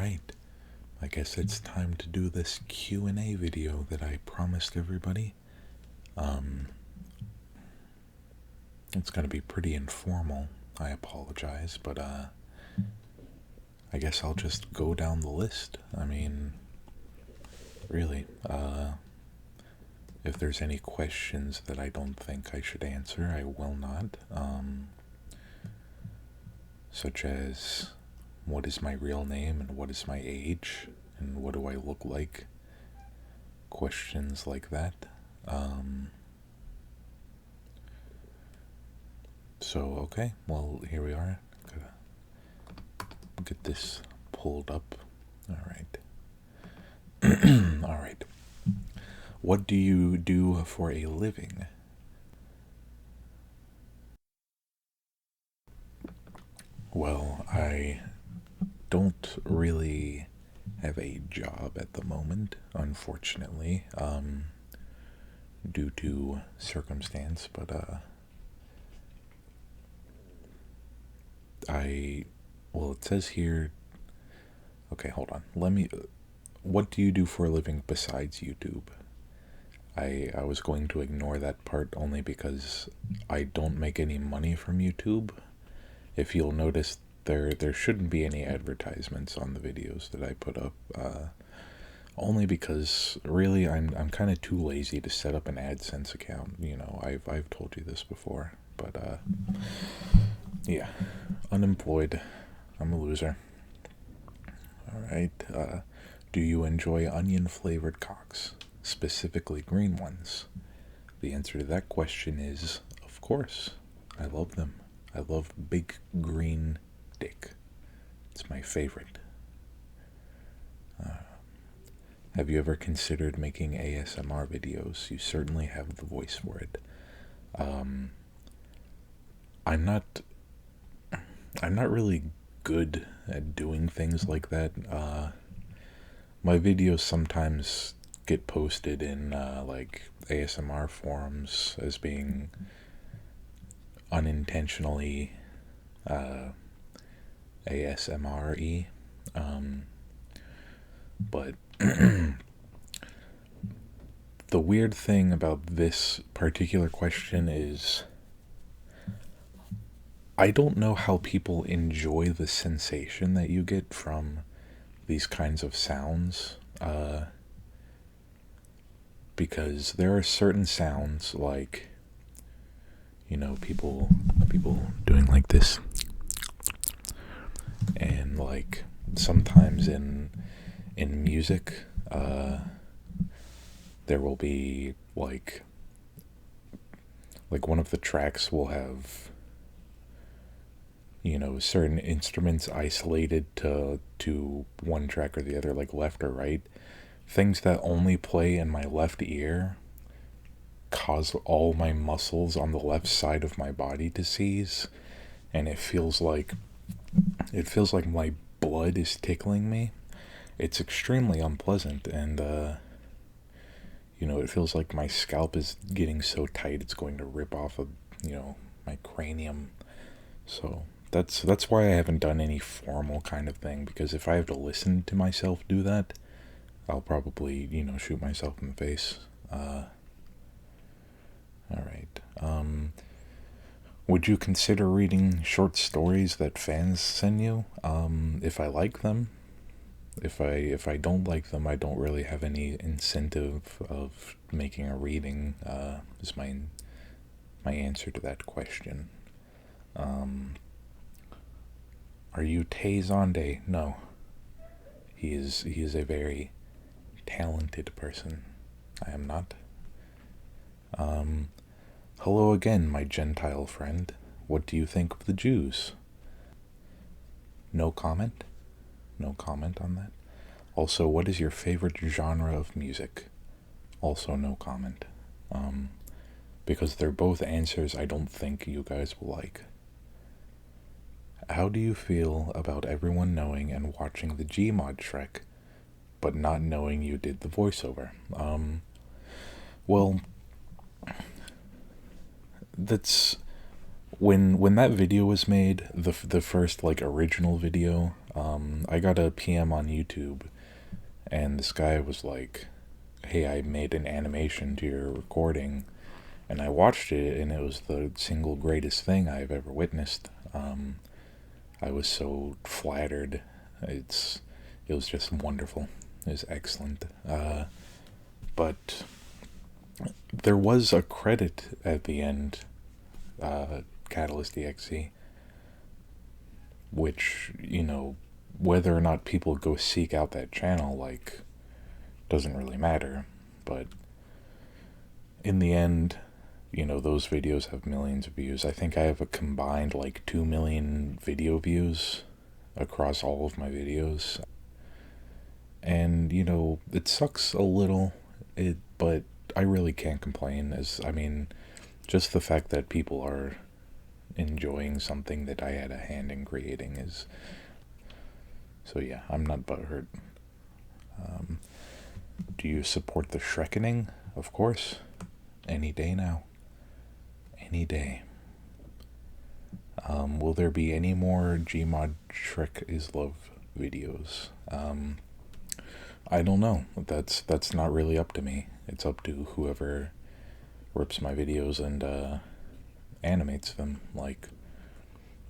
Alright, I guess it's time to do this Q&A video that I promised everybody. It's gonna be pretty informal, I apologize, but I guess I'll just go down the list. I mean, really, if there's any questions that I don't think I should answer, I will not, such as, what is my real name and what is my age and what do I look like? Questions like that. So, okay, well, here we are. Gotta get this pulled up. Alright. Alright. What do you do for a living? Well, I don't really have a job at the moment, unfortunately, due to circumstance, but well, it says here, okay, hold on, what do you do for a living besides YouTube? I was going to ignore that part only because I don't make any money from YouTube. If you'll notice, there shouldn't be any advertisements on the videos that I put up, only because really I'm kind of too lazy to set up an AdSense account. You know, I've told you this before, but yeah, unemployed. I'm a loser. All right. Do you enjoy onion flavored cocks, specifically green ones? The answer to that question is, of course. I love them. I love big green dick. It's my favorite. Have you ever considered making ASMR videos? You certainly have the voice for it. I'm not really good at doing things like that. My videos sometimes get posted in like ASMR forums as being unintentionally ASMR-y, but the weird thing about this particular question is I don't know how people enjoy the sensation that you get from these kinds of sounds, because there are certain sounds like, you know, people doing like this, and like sometimes in music, there will be like one of the tracks will have, you know, certain instruments isolated to one track or the other, like left or right. Things that only play in my left ear cause all my muscles on the left side of my body to seize, and it feels like my blood is tickling me. It's extremely unpleasant, and you know, it feels like my scalp is getting so tight it's going to rip off of, you know, my cranium. So that's why I haven't done any formal kind of thing, because if I have to listen to myself do that, I'll probably, you know, shoot myself in the face. Alright. Would you consider reading short stories that fans send you? If I like them. If I don't like them, I don't really have any incentive of making a reading, is my answer to that question. Are you Tay Zonde? No. He is a very talented person. I am not. Hello again, my Gentile friend. What do you think of the Jews? No comment? No comment on that. Also, what is your favorite genre of music? Also no comment. Because they're both answers I don't think you guys will like. How do you feel about everyone knowing and watching the Gmod Shrek, but not knowing you did the voiceover? Well, that's when that video was made, the first like original video, I got a PM on YouTube, and this guy was like, hey, I made an animation to your recording, and I watched it, and it was the single greatest thing I've ever witnessed. I was so flattered. It was just wonderful. It was excellent. But there was a credit at the end, Catalyst EXE, which, whether or not people go seek out that channel, like, doesn't really matter. But in the end, those videos have millions of views. I think I have a combined like 2 million video views across all of my videos. And, it sucks a little, but I really can't complain. Just the fact that people are enjoying something that I had a hand in creating is. So yeah, I'm not butthurt. Do you support the Shrekening? Of course. Any day now. Any day. Will there be any more Gmod Shrek is Love videos? I don't know. That's not really up to me. It's up to whoever rips my videos and animates them. Like,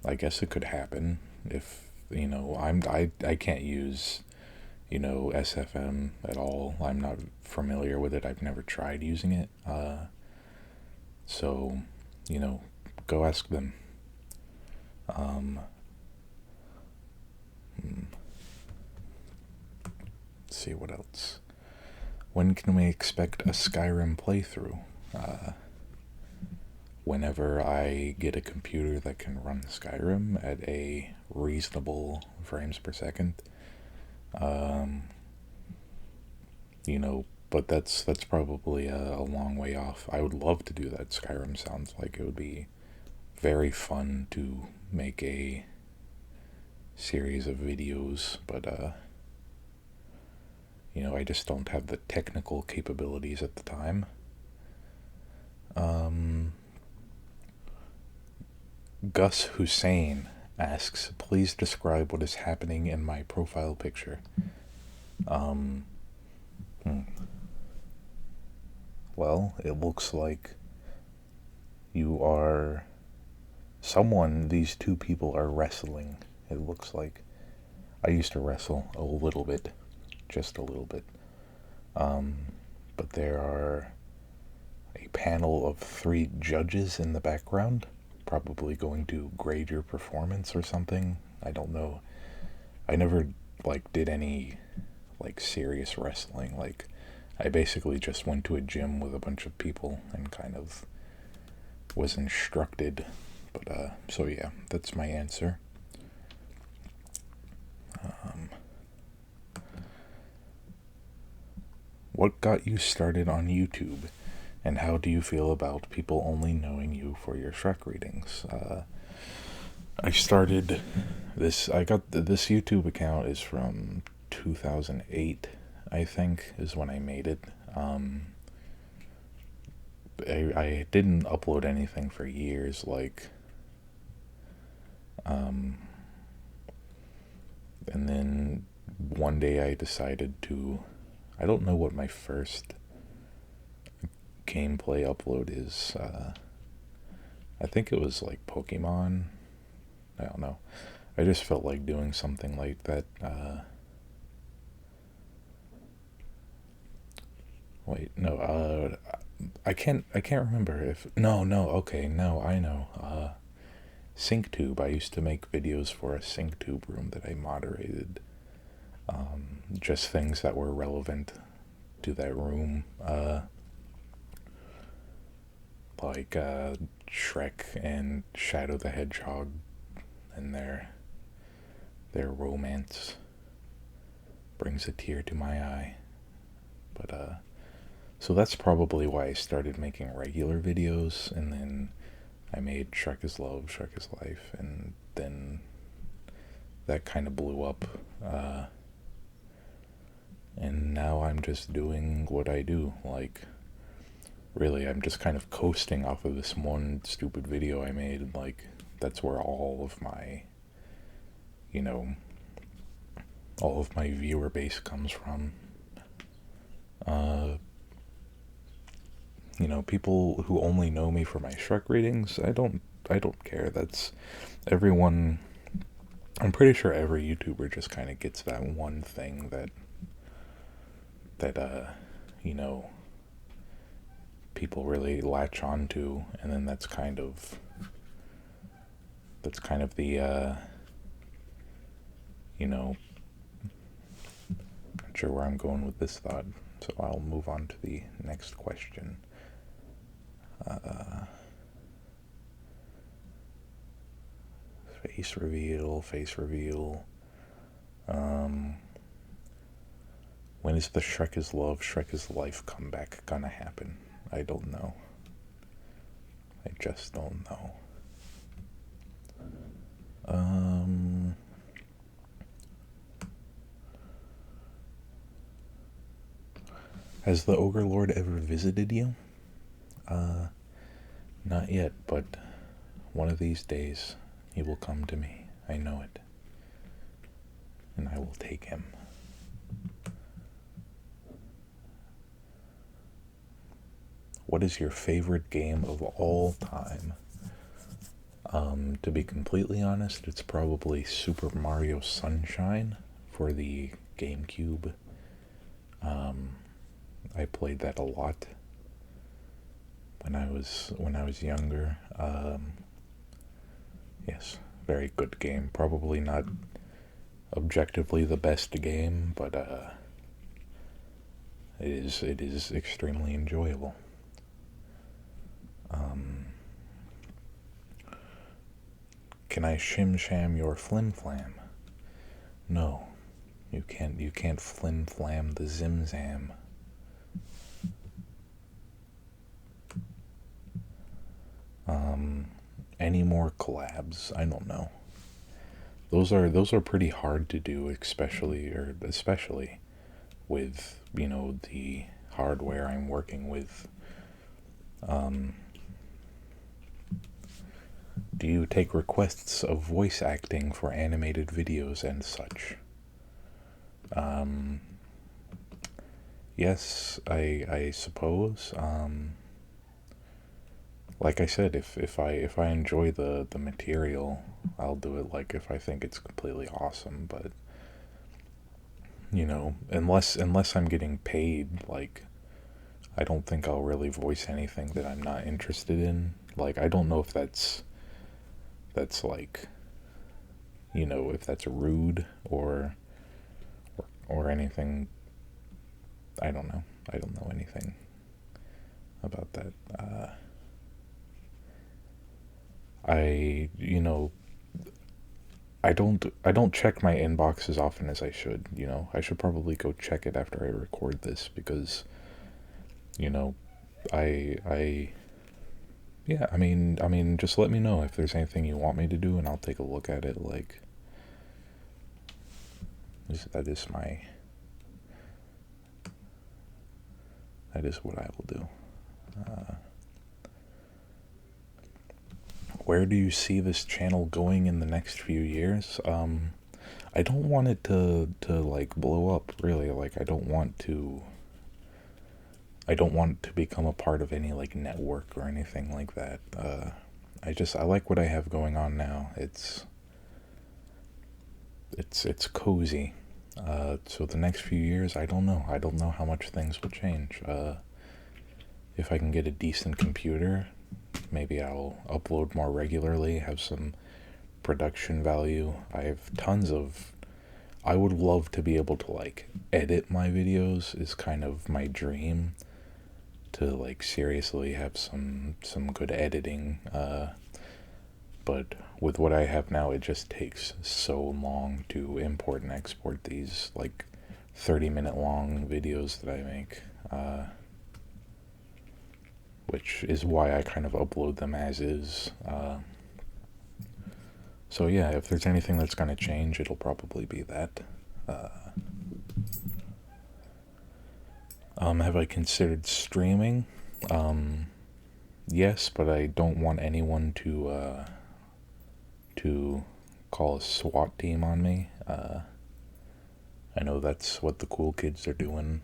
I guess it could happen if I can't use SFM at all. I'm not familiar with it. I've never tried using it. So, go ask them. Let's see what else. When can we expect a Skyrim playthrough? Whenever I get a computer that can run Skyrim at a reasonable frames per second. But that's probably a long way off. I would love to do that. Skyrim sounds like it would be very fun to make a series of videos, but I just don't have the technical capabilities at the time. Gus Hussein asks, please describe what is happening in my profile picture. Well, it looks like you are these two people are wrestling. It looks like I used to wrestle a little bit, just a little bit. But there are a panel of 3 judges in the background, probably going to grade your performance or something. I don't know. I never did any serious wrestling. I basically just went to a gym with a bunch of people and kind of was instructed. But so yeah, that's my answer. What got you started on YouTube, and how do you feel about people only knowing you for your Shrek readings? I started this. I got this YouTube account is from 2008, I think, is when I made it. I didn't upload anything for years, and then one day I decided to. I don't know what my first gameplay upload is. I think it was Pokemon. I don't know. I just felt like doing something like that. Wait, no. I can't remember if. No. Okay, no. I know. SyncTube. I used to make videos for a SyncTube room that I moderated. Just things that were relevant to that room. Shrek and Shadow the Hedgehog and their romance brings a tear to my eye. But so that's probably why I started making regular videos, and then I made Shrek is Love, Shrek is Life, and then that kind of blew up. And now I'm just doing what I do. Really, I'm just kind of coasting off of this one stupid video I made. That's where all of my, all of my viewer base comes from. Uh, people who only know me for my Shrek readings, I don't care. That's everyone. I'm pretty sure every YouTuber just kind of gets that one thing that you know, people really latch onto, and then that's kind of the you know, not sure where I'm going with this thought, so I'll move on to the next question. Uh, face reveal, face reveal. Um, when is the Shrek is Love, Shrek is Life comeback gonna happen? I don't know. I just don't know. Um, has the Ogre Lord ever visited you? Uh, Not yet, but one of these days he will come to me. I know it. And I will take him. What is your favorite game of all time? To be completely honest, it's probably Super Mario Sunshine for the GameCube. I played that a lot when I was younger. Yes, very good game. Probably not objectively the best game, but it is extremely enjoyable. Um, can I shim sham your flim flam? No, you can't. You can't flim flam the zim zam. Any more collabs? I don't know. Those are pretty hard to do, especially with the hardware I'm working with. Um, do you take requests of voice acting for animated videos and such? Um, yes, I suppose. Like I said, if I enjoy the material, I'll do it. Like if I think it's completely awesome, but unless I'm getting paid, like I don't think I'll really voice anything that I'm not interested in. Like I don't know if that's like if that's rude or anything. I don't know. I don't know anything about that. I I don't check my inbox as often as I should. I should probably go check it after I record this because you know I yeah, I mean just let me know if there's anything you want me to do and I'll take a look at it. Like that is my that is what I will do. Uh, where do you see this channel going in the next few years? I don't want it to like blow up really. Like I don't want to become a part of any like network or anything like that. I like what I have going on now. It's cozy. So the next few years, I don't know. I don't know how much things will change. If I can get a decent computer, maybe I'll upload more regularly, have some production value. I have tons of. I would love to be able to like edit my videos, is kind of my dream, to like seriously have some good editing. But with what I have now, it just takes so long to import and export these like 30-minute long videos that I make, which is why I kind of upload them as is. So yeah, if there's anything that's going to change, it'll probably be that. Uh, have I considered streaming? Yes, but I don't want anyone to call a SWAT team on me. I know that's what the cool kids are doing.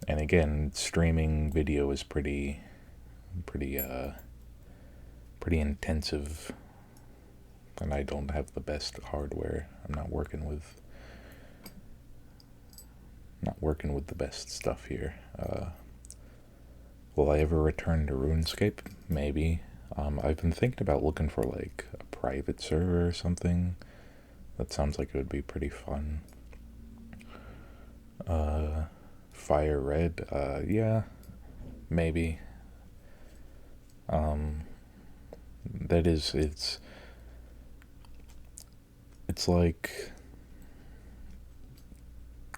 And again, streaming video is pretty, pretty intensive, and I don't have the best hardware. I'm not working with the best stuff here. Will I ever return to RuneScape? Maybe. I've been thinking about looking for like a private server or something. That sounds like it would be pretty fun. Fire Red, yeah, maybe. That is, it's like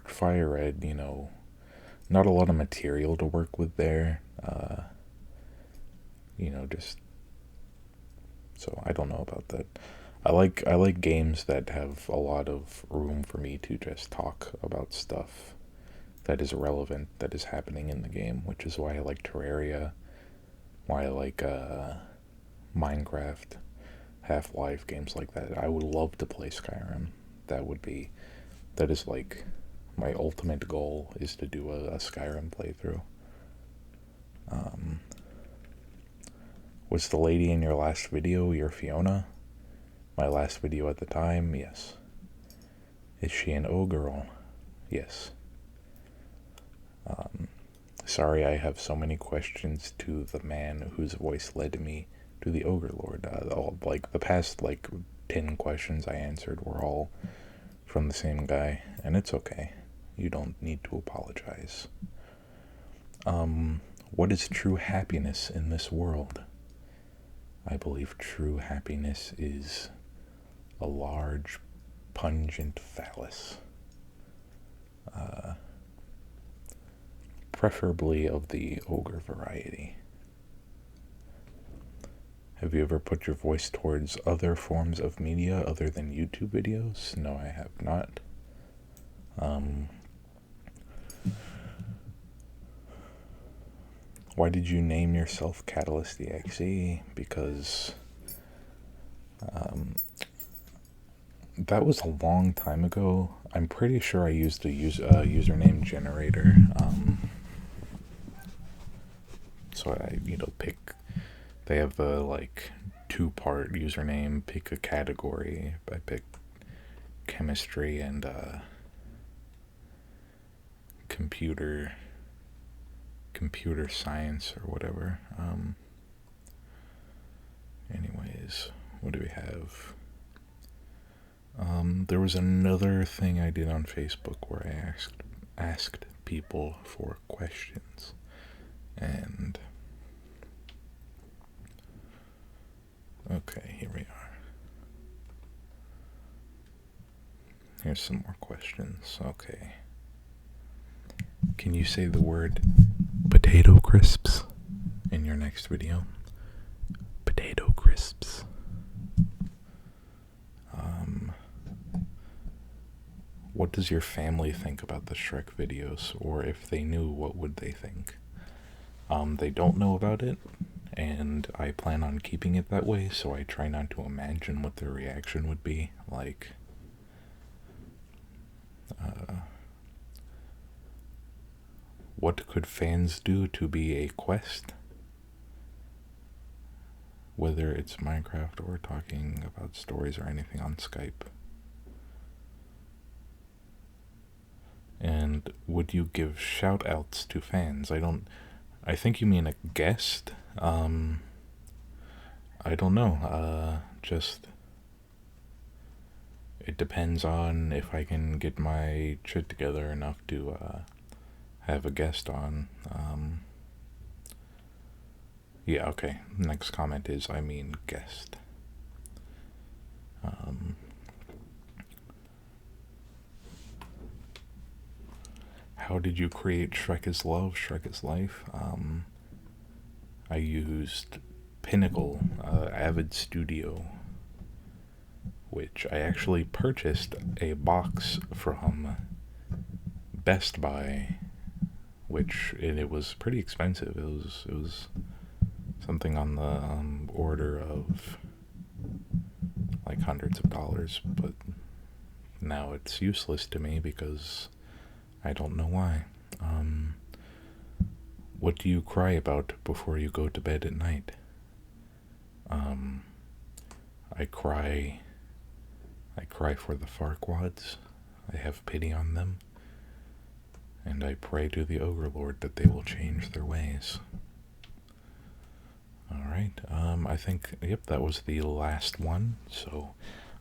Fire Red, not a lot of material to work with there. Just so I don't know about that. I like games that have a lot of room for me to just talk about stuff that is relevant, that is happening in the game, which is why I like Terraria, why I like Minecraft, Half-Life, games like that. I would love to play Skyrim. That is like my ultimate goal, is to do a Skyrim playthrough. Was the lady in your last video your Fiona? My last video at the time, yes. Is she an ogre? Yes. Sorry, I have so many questions to the man whose voice led me to the Ogre Lord. Like the past 10 questions I answered were all from the same guy, and it's okay. You don't need to apologize. What is true happiness in this world? I believe true happiness is a large, pungent phallus. Preferably of the ogre variety. Have you ever put your voice towards other forms of media other than YouTube videos? No, I have not. Why did you name yourself Catalyst EXE? Because that was a long time ago. I'm pretty sure I used a username generator. So I, they have the two-part username, pick a category. I picked chemistry and computer science or whatever. Anyways, what do we have? There was another thing I did on Facebook where I asked people for questions, and okay, here we are. Here's some more questions. Okay. Can you say the word potato crisps in your next video? Potato crisps. What does your family think about the Shrek videos? Or if they knew, what would they think? They don't know about it, and I plan on keeping it that way, so I try not to imagine what their reaction would be. What could fans do to be a quest? Whether it's Minecraft or talking about stories or anything on Skype. And would you give shout outs to fans? I think you mean a guest. I don't know. It depends on if I can get my shit together enough to have a guest on. Yeah, okay. Next comment is, I mean guest. How did you create Shrek is Love, Shrek is Life? I used Pinnacle, Avid Studio, which I actually purchased a box from Best Buy, which it was pretty expensive. It was something on the order of hundreds of dollars, but now it's useless to me because I don't know why. What do you cry about before you go to bed at night? I cry for the Farquads. I have pity on them. And I pray to the Ogre Lord that they will change their ways. Alright, I think, yep, that was the last one. So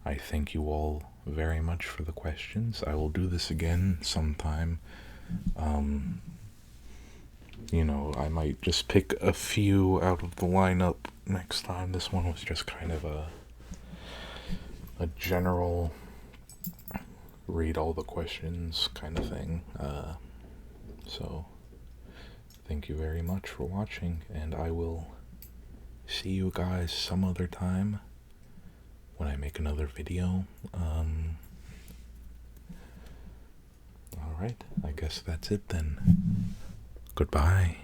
I thank you all very much for the questions. I will do this again sometime. I might just pick a few out of the lineup next time. This one was just kind of a general read all the questions kind of thing. So thank you very much for watching, and I will see you guys some other time when I make another video. Alright, I guess that's it then. Goodbye.